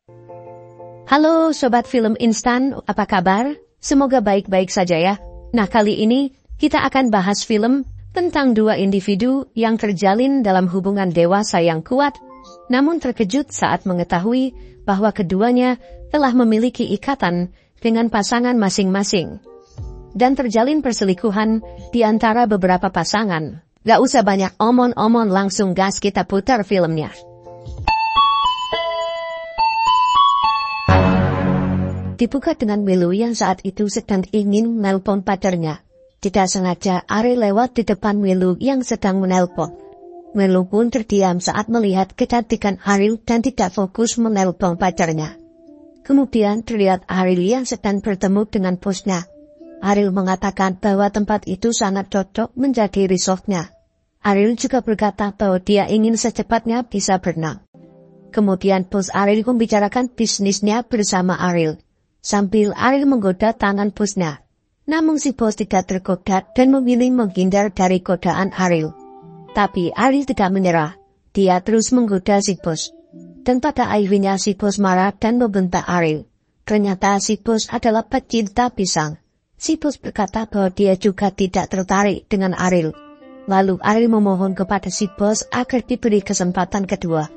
Halo Sobat Film Instan, apa kabar? Semoga baik-baik saja ya. Nah, kali ini kita akan bahas film tentang dua individu yang terjalin dalam hubungan dewasa yang kuat, namun terkejut saat mengetahui bahwa keduanya telah memiliki ikatan dengan pasangan masing-masing. Dan terjalin perselingkuhan di antara beberapa pasangan. Gak usah banyak omong-omong, langsung gas kita putar filmnya. Dibuka dengan Milu yang saat itu sedang ingin menelpon pacarnya. Tidak sengaja Ariel lewat di depan Milu yang sedang menelpon. Milu pun terdiam saat melihat kecantikan Ariel dan tidak fokus menelpon pacarnya. Kemudian terlihat Ariel yang sedang bertemu dengan bosnya. Ariel mengatakan bahwa tempat itu sangat cocok menjadi resortnya. Ariel juga berkata bahwa dia ingin secepatnya bisa berenang. Kemudian bos Ariel membicarakan bisnisnya bersama Ariel. Sambil Ariel menggoda tangan bosnya. Namun si bos tidak tergoda dan memilih menghindar dari godaan Ariel. Tapi Ariel tidak menyerah. Dia terus menggoda si bos. Dan pada akhirnya si bos marah dan membentak Ariel. Ternyata si bos adalah pecinta pisang. Si bos berkata bahwa dia juga tidak tertarik dengan Ariel. Lalu Ariel memohon kepada si bos agar diberi kesempatan kedua.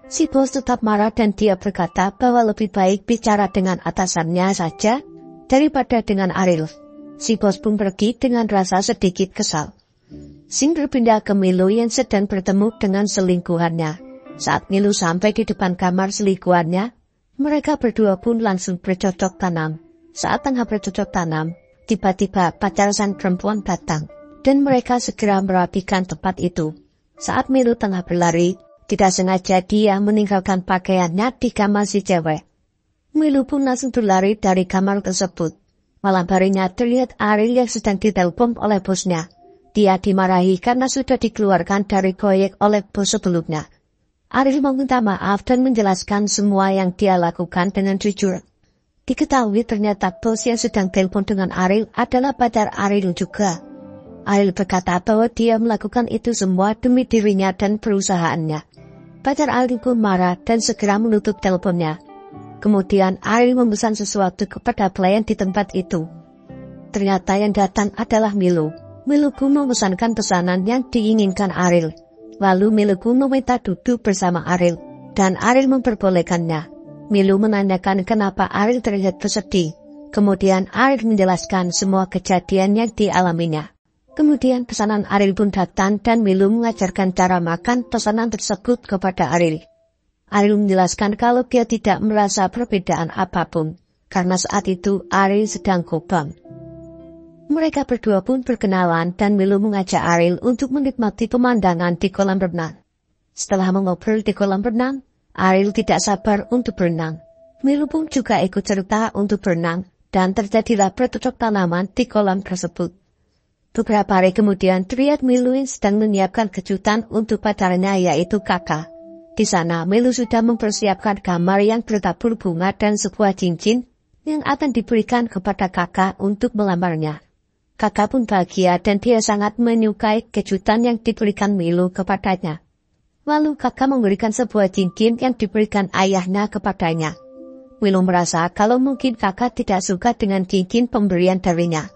Si bos tetap marah dan dia berkata bahwa lebih baik bicara dengan atasannya saja daripada dengan Ariel. Si bos pun pergi dengan rasa sedikit kesal. Scene berpindah ke Milu yang sedang bertemu dengan selingkuhannya. Saat Milu sampai di depan kamar selingkuhannya, mereka berdua pun langsung bercocok tanam. Saat tengah bercocok tanam, tiba-tiba pacar sang perempuan datang, dan mereka segera merapikan tempat itu. Saat Milu tengah berlari, tidak sengaja dia meninggalkan pakaiannya di kamar si cewek. Milu pun langsung berlari dari kamar tersebut. Malam harinya terlihat Ariel yang sedang ditelepon oleh bosnya. Dia dimarahi karena sudah dikeluarkan dari proyek oleh bos sebelumnya. Ariel meminta maaf dan menjelaskan semua yang dia lakukan dengan jujur. Diketahui ternyata bos yang sedang telepon dengan Ariel adalah pacar Ariel juga. Ariel berkata bahwa dia melakukan itu semua demi dirinya dan perusahaannya. Pacar Ariel pun marah dan segera menutup teleponnya. Kemudian Ariel memesan sesuatu kepada pelayan di tempat itu. Ternyata yang datang adalah Milu. Milu pun memesankan pesanan yang diinginkan Ariel. Lalu Milu pun meminta duduk bersama Ariel, dan Ariel memperbolehkannya. Milu menanyakan kenapa Ariel terlihat bersedih. Kemudian Ariel menjelaskan semua kejadian yang dialaminya. Kemudian pesanan Ariel pun datang dan Milu mengajarkan cara makan pesanan tersebut kepada Ariel. Ariel menjelaskan kalau dia tidak merasa perbedaan apapun, karena saat itu Ariel sedang kobam. Mereka berdua pun berkenalan dan Milu mengajak Ariel untuk menikmati pemandangan di kolam renang. Setelah mengobrol di kolam renang, Ariel tidak sabar untuk berenang. Milu pun juga ikut serta untuk berenang dan terjadilah bercocok tanaman di kolam tersebut. Beberapa hari kemudian terlihat Milu sedang menyiapkan kejutan untuk pacarnya yaitu Kakak. Di sana Milu sudah mempersiapkan kamar yang bertabur bunga dan sebuah cincin yang akan diberikan kepada Kakak untuk melamarnya. Kakak pun bahagia dan dia sangat menyukai kejutan yang diberikan Milu kepadanya. Lalu Kakak memberikan sebuah cincin yang diberikan ayahnya kepadanya. Milu merasa kalau mungkin Kakak tidak suka dengan cincin pemberian darinya.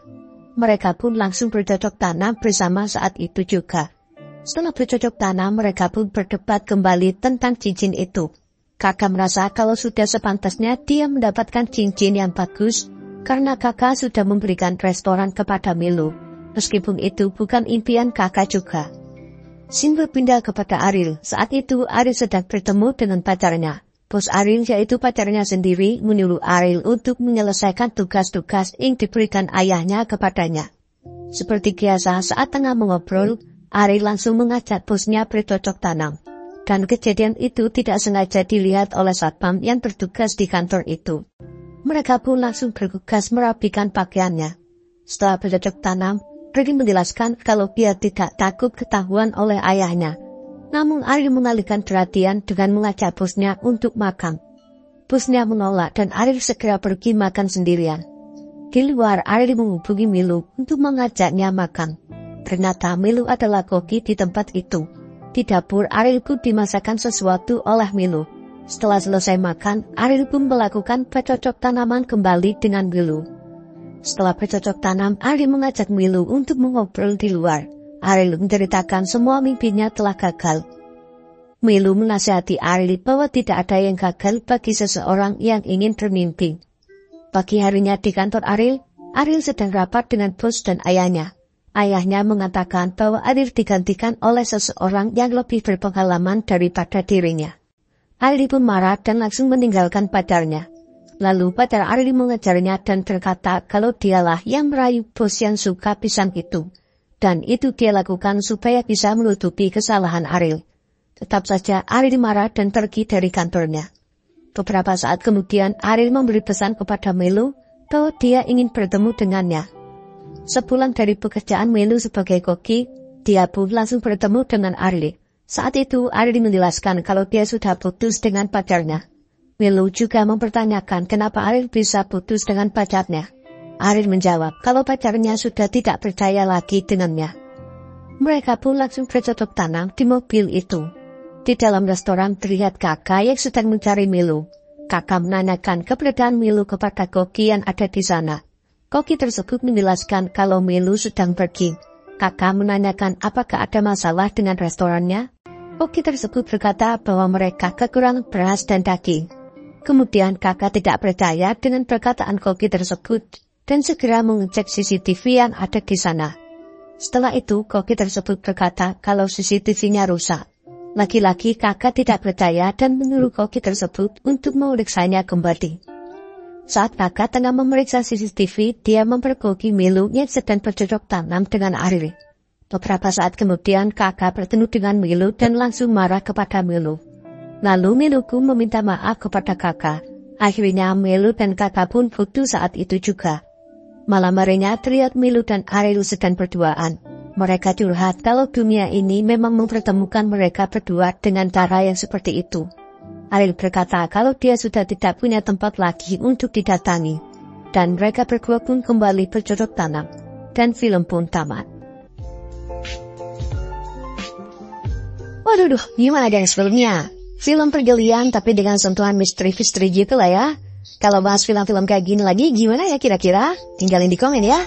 Mereka pun langsung bercocok tanam bersama saat itu juga. Setelah bercocok tanam, mereka pun berdebat kembali tentang cincin itu. Kakak merasa kalau sudah sepantasnya dia mendapatkan cincin yang bagus, karena kakak sudah memberikan restoran kepada Milu. Meskipun itu bukan impian kakak juga. Scene berpindah kepada Ariel. Saat itu Ariel sedang bertemu dengan pacarnya. Bos Ariel yaitu pacarnya sendiri menyuruh Ariel untuk menyelesaikan tugas-tugas yang diberikan ayahnya kepadanya. Seperti biasa saat tengah mengobrol, Ariel langsung mengajak bosnya bercocok tanam. Dan kejadian itu tidak sengaja dilihat oleh satpam yang bertugas di kantor itu. Mereka pun langsung bergegas merapikan pakaiannya. Setelah bercocok tanam, Ariel menjelaskan kalau dia tidak takut ketahuan oleh ayahnya. Namun Ariel mengalihkan perhatian dengan mengajak bosnya untuk makan. Bosnya menolak dan Ariel segera pergi makan sendirian. Di luar Ariel menghubungi Milu untuk mengajaknya makan. Ternyata Milu adalah koki di tempat itu. Di dapur Ariel pun dimasakkan sesuatu oleh Milu. Setelah selesai makan, Ariel pun melakukan bercocok tanaman kembali dengan Milu. Setelah bercocok tanam, Ariel mengajak Milu untuk mengobrol di luar. Ariel menceritakan semua mimpinya telah gagal. Milu menasihati Ariel bahwa tidak ada yang gagal bagi seseorang yang ingin bermimpi. Pagi harinya di kantor Ariel sedang rapat dengan bos dan ayahnya. Ayahnya mengatakan bahwa Ariel digantikan oleh seseorang yang lebih berpengalaman daripada dirinya. Ariel pun marah dan langsung meninggalkan pacarnya. Lalu pacar Ariel mengejarnya dan berkata kalau dialah yang merayu bos yang suka pisang itu. Dan itu dia lakukan supaya bisa menutupi kesalahan Ariel. Tetap saja Ariel marah dan pergi dari kantornya. Beberapa saat kemudian Ariel memberi pesan kepada Milu bahwa dia ingin bertemu dengannya. Sepulang dari pekerjaan Milu sebagai koki, dia pun langsung bertemu dengan Ariel. Saat itu Ariel menjelaskan kalau dia sudah putus dengan pacarnya. Milu juga mempertanyakan kenapa Ariel bisa putus dengan pacarnya. Ariel menjawab kalau pacarnya sudah tidak percaya lagi dengannya. Mereka pun langsung bercocok tanam di mobil itu. Di dalam restoran terlihat kakak yang sedang mencari Milu. Kakak menanyakan keberadaan Milu kepada koki yang ada di sana. Koki tersebut menjelaskan kalau Milu sedang pergi. Kakak menanyakan apakah ada masalah dengan restorannya. Koki tersebut berkata bahwa mereka kekurangan beras dan daging. Kemudian kakak tidak percaya dengan perkataan koki tersebut dan segera mengecek CCTV yang ada di sana. Setelah itu koki tersebut berkata kalau CCTV-nya rusak. Lagi-lagi kakak tidak percaya dan menyuruh koki tersebut untuk memeriksanya kembali. Saat kakak tengah memeriksa CCTV, dia mempergoki Milu yang sedang bercocok tanam dengan Ariel. Beberapa saat kemudian kakak bertemu dengan Milu dan langsung marah kepada Milu. Lalu Milu pun meminta maaf kepada kakak. Akhirnya Milu dan kakak pun putus saat itu juga. Malam harinya terlihat Milu dan Ariel sedang berduaan. Mereka curhat kalau dunia ini memang mempertemukan mereka berdua dengan cara yang seperti itu. Ariel berkata kalau dia sudah tidak punya tempat lagi untuk didatangi. Dan mereka berdua pun kembali bercocok tanam. Dan film pun tamat. Waduh, gimana guys filmnya? Film pergelian tapi dengan sentuhan misteri-misteri gitu lah ya. Kalau bahas film-film kayak gini lagi gimana ya kira-kira? Tinggalin di komen ya.